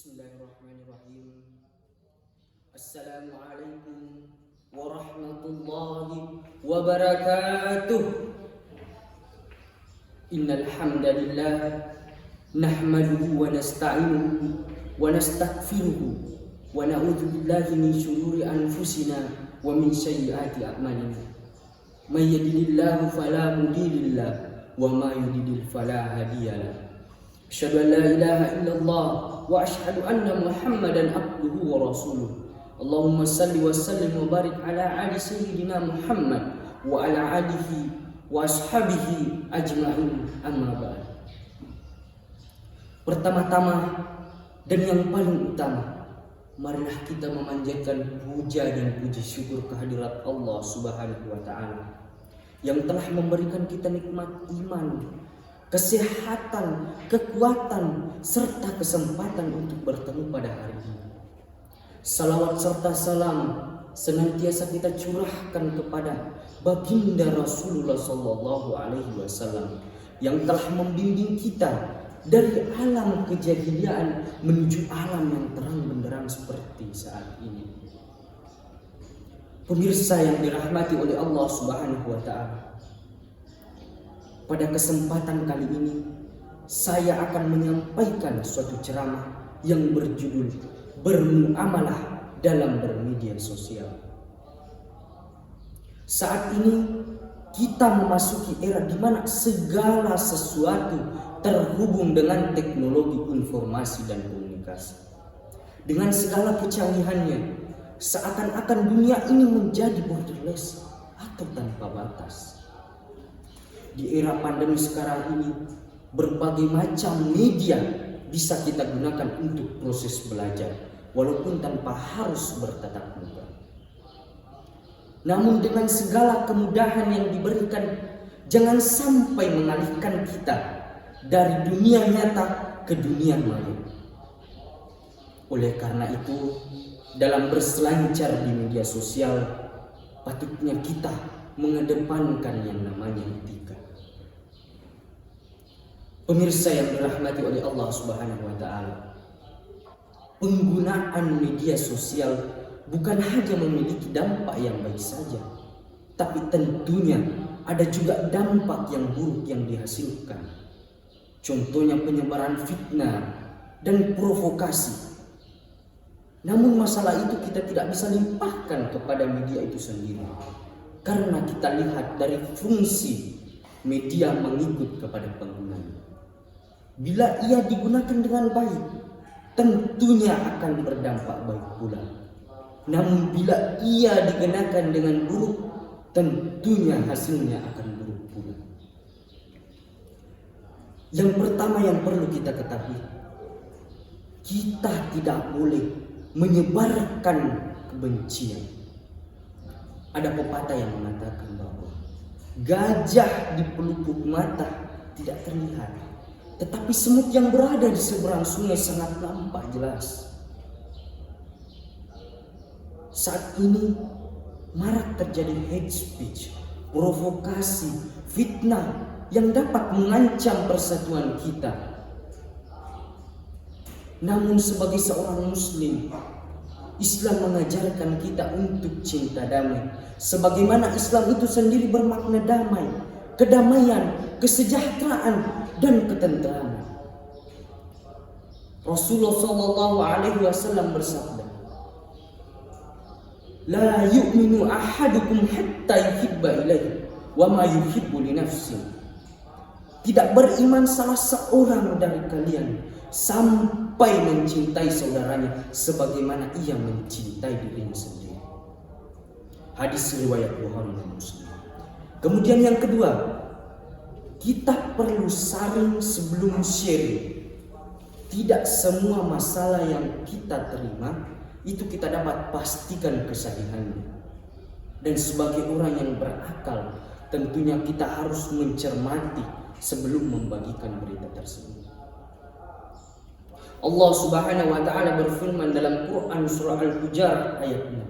Bismillahirrahmanirrahim. Assalamualaikum warahmatullahi wabarakatuh. Innal hamdalillah nahmaduhu wa nasta'inuhu wa nastaghfiruhu wa na'udzu billahi min shururi anfusina wa min sayyiati a'malina. May yahdihillahu fala mudilla wa may yudlil fala hadiyalah. Asyhadu an la ilaha illallah wa asyhadu anna Muhammadan abduhu wa rasuluh. Allahumma salli wa sallim wa barik ala ali sayyidina Muhammad wa ala alihi wa ashabihi ajma'in, amma ba'd. Pertama-tama dan yang paling utama, marilah kita memanjatkan puja dan puji syukur kehadirat Allah Subhanahu wa taala yang telah memberikan kita nikmat iman, kesehatan, kekuatan, serta kesempatan untuk bertemu pada hari ini. Salawat serta salam senantiasa kita curahkan kepada baginda Rasulullah Sallallahu Alaihi Wasallam yang telah membimbing kita dari alam kejahiliaan menuju alam yang terang benderang seperti saat ini. Pemirsa yang dirahmati oleh Allah Subhanahu wa taala, pada kesempatan kali ini saya akan menyampaikan suatu ceramah yang berjudul bermuamalah dalam bermedia sosial. Saat ini kita memasuki era di mana segala sesuatu terhubung dengan teknologi informasi dan komunikasi. Dengan segala kecanggihannya, seakan-akan dunia ini menjadi borderless atau tanpa batas. Di era pandemi sekarang ini, berbagai macam media bisa kita gunakan untuk proses belajar, walaupun tanpa harus bertatap muka. Namun dengan segala kemudahan yang diberikan, jangan sampai mengalihkan kita dari dunia nyata ke dunia maya. Oleh karena itu, dalam berselancar di media sosial, patutnya kita mengedepankan yang namanya etika. Pemirsa yang dirahmati oleh Allah Subhanahu wa taala, penggunaan media sosial bukan hanya memiliki dampak yang baik saja, tapi tentunya ada juga dampak yang buruk yang dihasilkan. Contohnya penyebaran fitnah dan provokasi. Namun masalah itu kita tidak bisa limpahkan kepada media itu sendiri, karena kita lihat dari fungsi media mengikut kepada penggunanya. Bila ia digunakan dengan baik, tentunya akan berdampak baik pula. Namun bila ia digunakan dengan buruk, tentunya hasilnya akan buruk pula. Yang pertama yang perlu kita ketahui, kita tidak boleh menyebarkan kebencian. Ada pepatah yang mengatakan bahwa gajah di pelupuk mata tidak terlihat, tetapi semut yang berada di seberang sungai sangat nampak jelas. Saat ini marak terjadi hate speech, provokasi, fitnah yang dapat mengancam persatuan kita. Namun sebagai seorang muslim, Islam mengajarkan kita untuk cinta damai. Sebagaimana Islam itu sendiri bermakna damai, kedamaian, kesejahteraan, dan ketentraman. Rasulullah Sallallahu Alaihi Wasallam bersabda, "La yu'minu ahadukum hatta yuhibba ilaihi wa ma yuhibbu li nafsihi." Tidak beriman salah seorang dari kalian sampai mencintai saudaranya sebagaimana ia mencintai dirinya sendiri. Hadis riwayat Bukhari dan Muslim. Kemudian yang kedua, kita perlu saring sebelum sharing. Tidak semua masalah yang kita terima itu kita dapat pastikan kesahihannya. Dan sebagai orang yang berakal, tentunya kita harus mencermati sebelum membagikan berita tersebut. Allah Subhanahu wa taala berfirman dalam Quran surah Al-Hujurat ayat 6.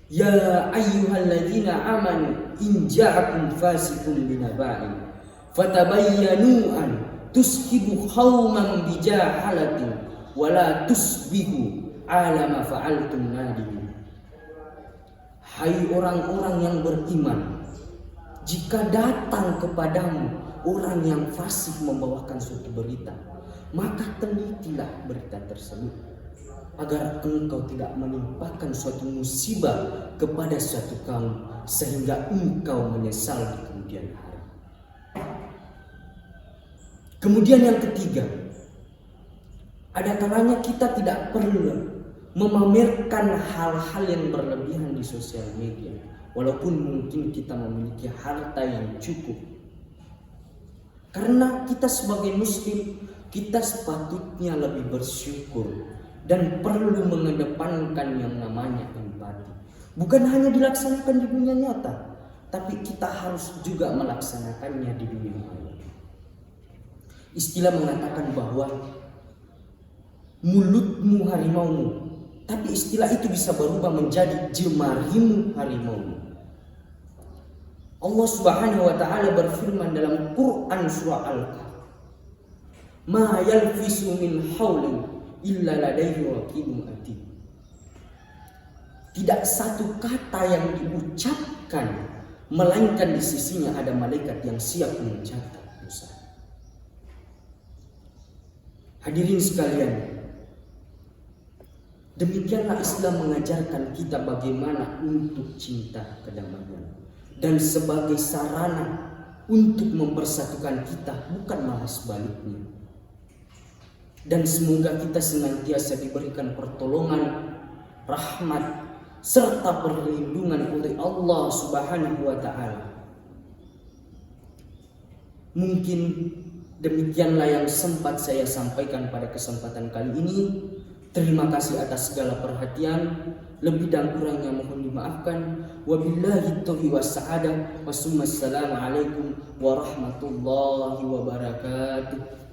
Ya ayyuhalladzina amanu in ja'akum fasiqun binaba'in fatabayyanu an tushibu qauman bijahalatin wa la tusbihu ala ma fa'altum nadimin. Hai orang-orang yang beriman, jika datang kepadamu orang yang fasih membawakan suatu berita, maka telitilah berita tersebut, agar engkau tidak menimpakan suatu musibah kepada suatu kaum sehingga engkau menyesal di kemudian hari. Kemudian yang ketiga, ada kalanya kita tidak perlu memamerkan hal-hal yang berlebihan di sosial media, walaupun mungkin kita memiliki harta yang cukup. Karena kita sebagai muslim, kita sepatutnya lebih bersyukur dan perlu mengedepankan yang namanya empati. Bukan hanya dilaksanakan di dunia nyata, tapi kita harus juga melaksanakannya di dunia maya. Istilah mengatakan bahwa mulutmu harimaumu, tapi istilah itu bisa berubah menjadi jemarimu harimaumu. Allah Subhanahu wa taala berfirman dalam Quran surah Al-Kahf, "Ma yalfisu min haulin illa ladaihi raqibun atid." Tidak satu kata yang diucapkan melainkan di sisinya ada malaikat yang siap mencatat dosa. Hadirin sekalian, demikianlah Islam mengajarkan kita bagaimana untuk cinta kedamaian dan sebagai sarana untuk mempersatukan kita, bukan malah sebaliknya. Dan semoga kita senantiasa diberikan pertolongan, rahmat, serta perlindungan oleh Allah Subhanahu wa taala. Mungkin demikianlah yang sempat saya sampaikan pada kesempatan kali ini. Terima kasih atas segala perhatian. Lebih dan kurangnya mohon dimaafkan. Wabillahi taufiq wassa'adah. Wassalamualaikum warahmatullahi wabarakatuh.